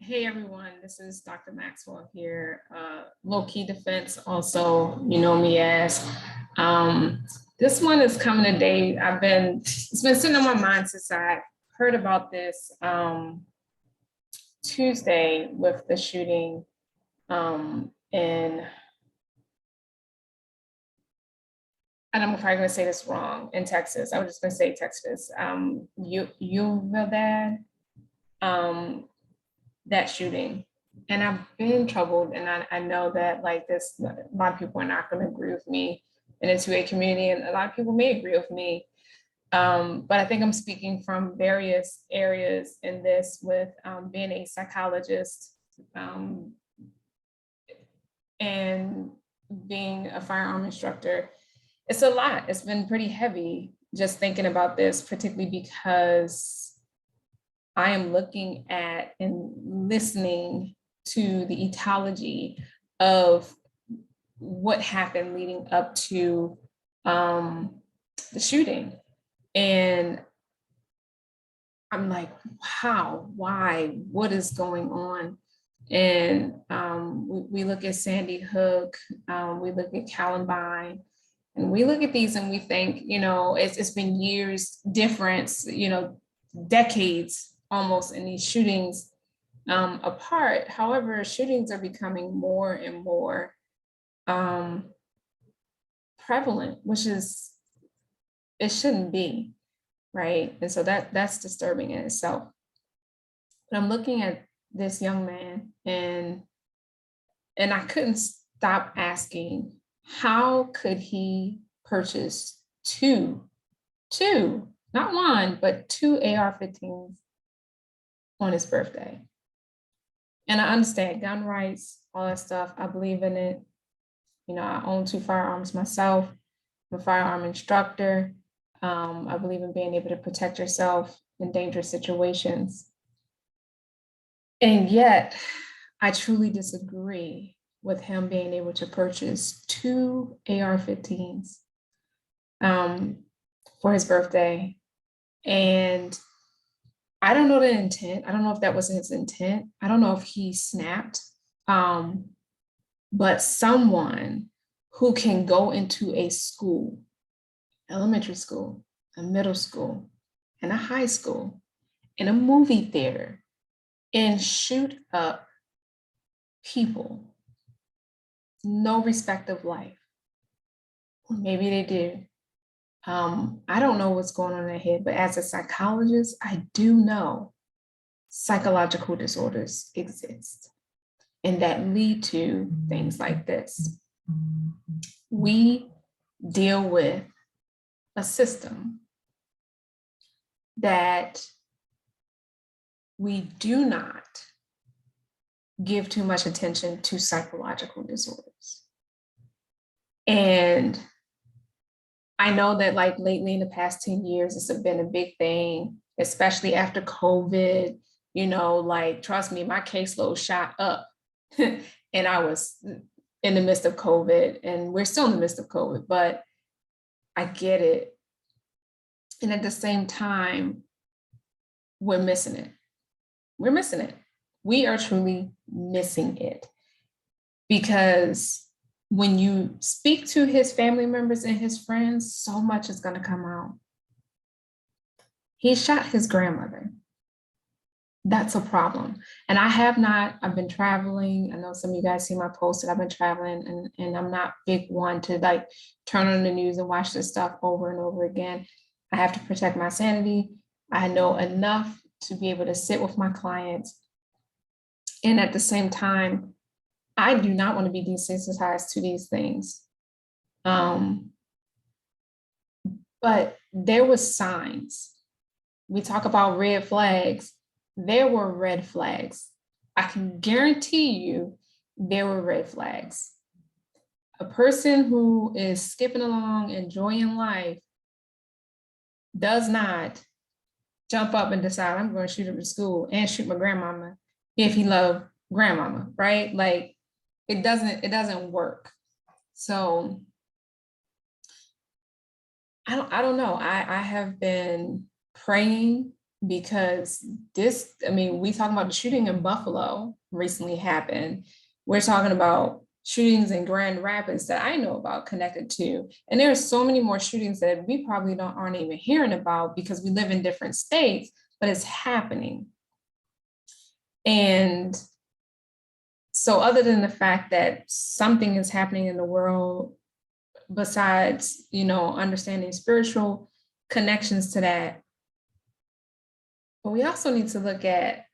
Hey everyone, this is Dr. Maxwell here. Lowkeydefense, also you know me as. This one is coming today. It's been sitting on my mind since I heard about this Tuesday with the shooting in, and I'm probably gonna say this wrong, in Texas. I was just gonna say Texas. Uvalde, that shooting. And I've been troubled, and I know that like this, a lot of people are not going to agree with me in the 2A community, and a lot of people may agree with me. But I think I'm speaking from various areas in this with being a psychologist and being a firearm instructor. It's a lot. It's been pretty heavy just thinking about this, particularly because I am looking at and listening to the etiology of what happened leading up to the shooting. And I'm like, how, why, what is going on? And we look at Sandy Hook, we look at Columbine, and we look at these and we think, it's been years difference, decades almost in these shootings apart. However, shootings are becoming more and more prevalent, which is, it shouldn't be, right? And so that's disturbing in itself. But I'm looking at this young man and I couldn't stop asking, how could he purchase two, not one, but two AR-15s on his birthday? And I understand gun rights, all that stuff. I believe in it. I own 2 firearms myself. I'm a firearm instructor. I believe in being able to protect yourself in dangerous situations. And yet, I truly disagree with him being able to purchase 2 AR-15s for his birthday. And I don't know the intent. I don't know if that was his intent. I don't know if he snapped. But someone who can go into a school, elementary school, a middle school, and a high school, in a movie theater, and shoot up people, no respect of life. Or maybe they do. I don't know what's going on in their head, but as a psychologist, I do know psychological disorders exist and that lead to things like this. We deal with a system that we do not give too much attention to psychological disorders. And I know that like lately in the past 10 years, it's been a big thing, especially after COVID, like, trust me, my caseload shot up and I was in the midst of COVID, and we're still in the midst of COVID, but I get it. And at the same time, we're missing it. We're missing it. We are truly missing it, because when you speak to his family members and his friends, so much is going to come out. He shot his grandmother. That's a problem. And I've been traveling. I know some of you guys see my post that I've been traveling, and I'm not big one to like turn on the news and watch this stuff over and over again. I have to protect my sanity. I know enough to be able to sit with my clients. And at the same time, I do not want to be desensitized to these things. But there was signs. We talk about red flags. There were red flags. I can guarantee you there were red flags. A person who is skipping along, enjoying life, does not jump up and decide, I'm going to shoot up at school and shoot my grandmama if he loved grandmama, right? Like, it doesn't work. So I don't know. I have been praying, because this, I mean, we talking about the shooting in Buffalo recently happened. We're talking about shootings in Grand Rapids that I know about connected to. And there are so many more shootings that we probably aren't even hearing about because we live in different states, but it's happening. And so other than the fact that something is happening in the world, besides, understanding spiritual connections to that, but we also need to look at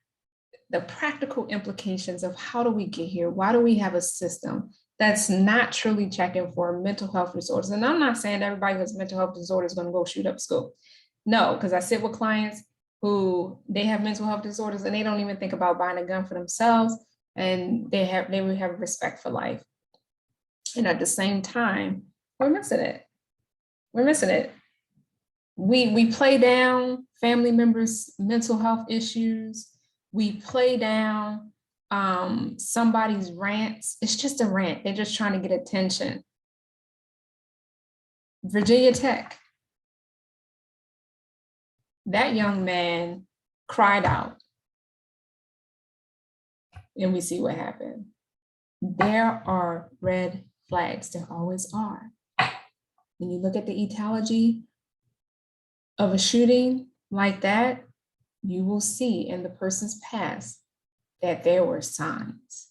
the practical implications of how do we get here? Why do we have a system that's not truly checking for mental health disorders? And I'm not saying everybody who has mental health disorders is going to go shoot up school. No, because I sit with clients who they have mental health disorders and they don't even think about buying a gun for themselves, and they would have respect for life. And at the same time, we're missing it. We're missing it. We play down family members' mental health issues. We play down somebody's rants. It's just a rant. They're just trying to get attention. Virginia Tech. That young man cried out. And we see what happened. There are red flags. There always are. When you look at the etiology of a shooting like that, you will see in the person's past that there were signs.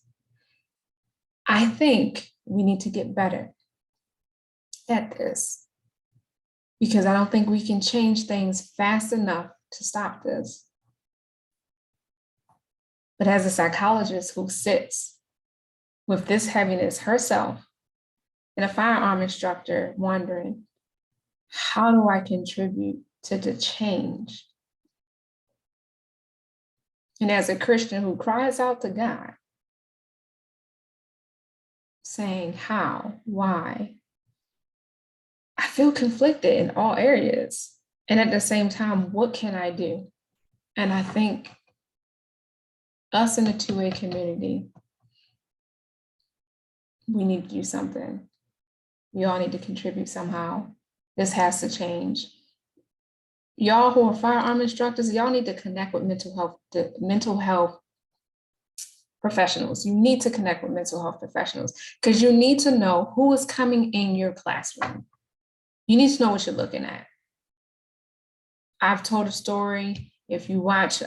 I think we need to get better at this, because I don't think we can change things fast enough to stop this. But as a psychologist who sits with this heaviness herself, and a firearm instructor wondering, how do I contribute to the change? And as a Christian who cries out to God, saying how, why, I feel conflicted in all areas. And at the same time, what can I do? And I think us in the 2A community, we need to do something. We all need to contribute somehow. This has to change. Y'all who are firearm instructors, y'all need to connect with mental health professionals. You need to connect with mental health professionals, because you need to know who is coming in your classroom. You need to know what you're looking at. I've told a story. If you watch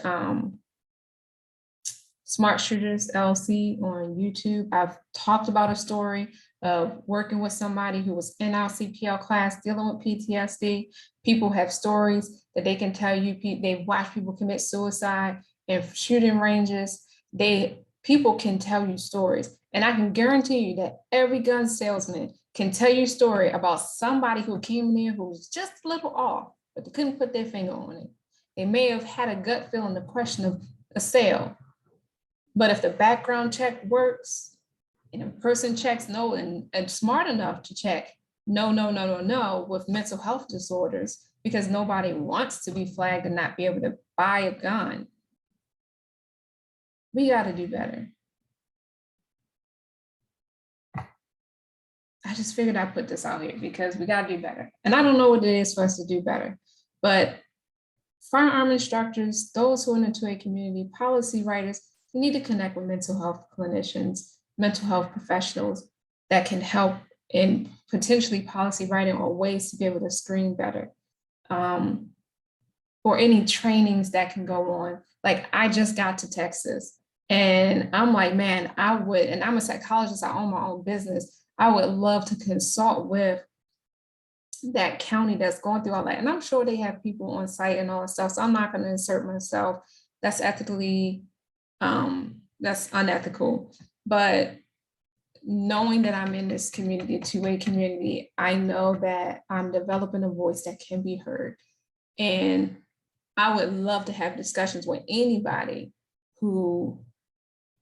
Smart Shooters LLC on YouTube, I've talked about a story of working with somebody who was in our CPL class dealing with PTSD. People have stories that they can tell you. They've watched people commit suicide in shooting ranges. People can tell you stories. And I can guarantee you that every gun salesman can tell you a story about somebody who came in there who was just a little off, but they couldn't put their finger on it. They may have had a gut feeling, the question of a sale. But if the background check works, and a person checks no and smart enough to check no with mental health disorders, because nobody wants to be flagged and not be able to buy a gun. We got to do better. I just figured I'd put this out here because we got to do better. And I don't know what it is for us to do better, but firearm instructors, those who are in the 2A community, policy writers, we need to connect with mental health clinicians, mental health professionals that can help in potentially policy writing or ways to be able to screen better. Or any trainings that can go on. Like, I just got to Texas and I'm like, man, and I'm a psychologist, I own my own business. I would love to consult with that county that's going through all that. And I'm sure they have people on site and all that stuff. So I'm not going to insert myself. That's that's unethical. But knowing that I'm in this community, a 2A community, I know that I'm developing a voice that can be heard. And I would love to have discussions with anybody who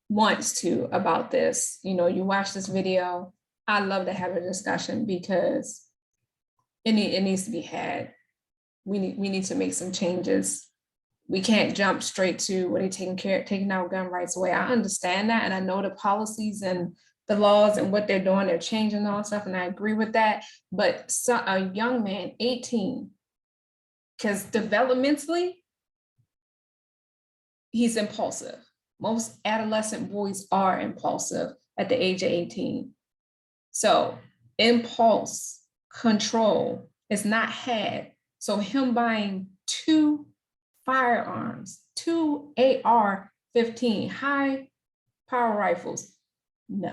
wants to about this. You watch this video, I'd love to have a discussion because it needs to be had. We need to make some changes. We can't jump straight to what they're taking out gun rights away. I understand that, and I know the policies and the laws and what they're doing, they're changing all stuff, and I agree with that. But a young man, 18, because developmentally, he's impulsive. Most adolescent boys are impulsive at the age of 18. So impulse control is not had. So him buying 2 firearms, 2 AR-15 high power rifles, no,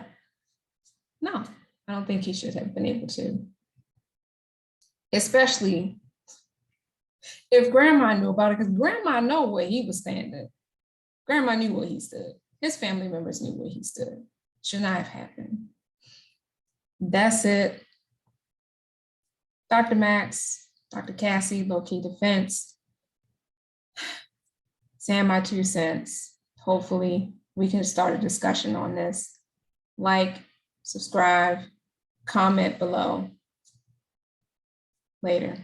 I don't think he should have been able to. Especially if grandma knew about it, because grandma know where he was standing. Grandma knew where he stood. His family members knew where he stood. Should not have happened. That's it. Dr. Max, Dr. Cassie, Low-Key Defense, saying my 2 cents. Hopefully we can start a discussion on this. Like, subscribe, comment below. Later.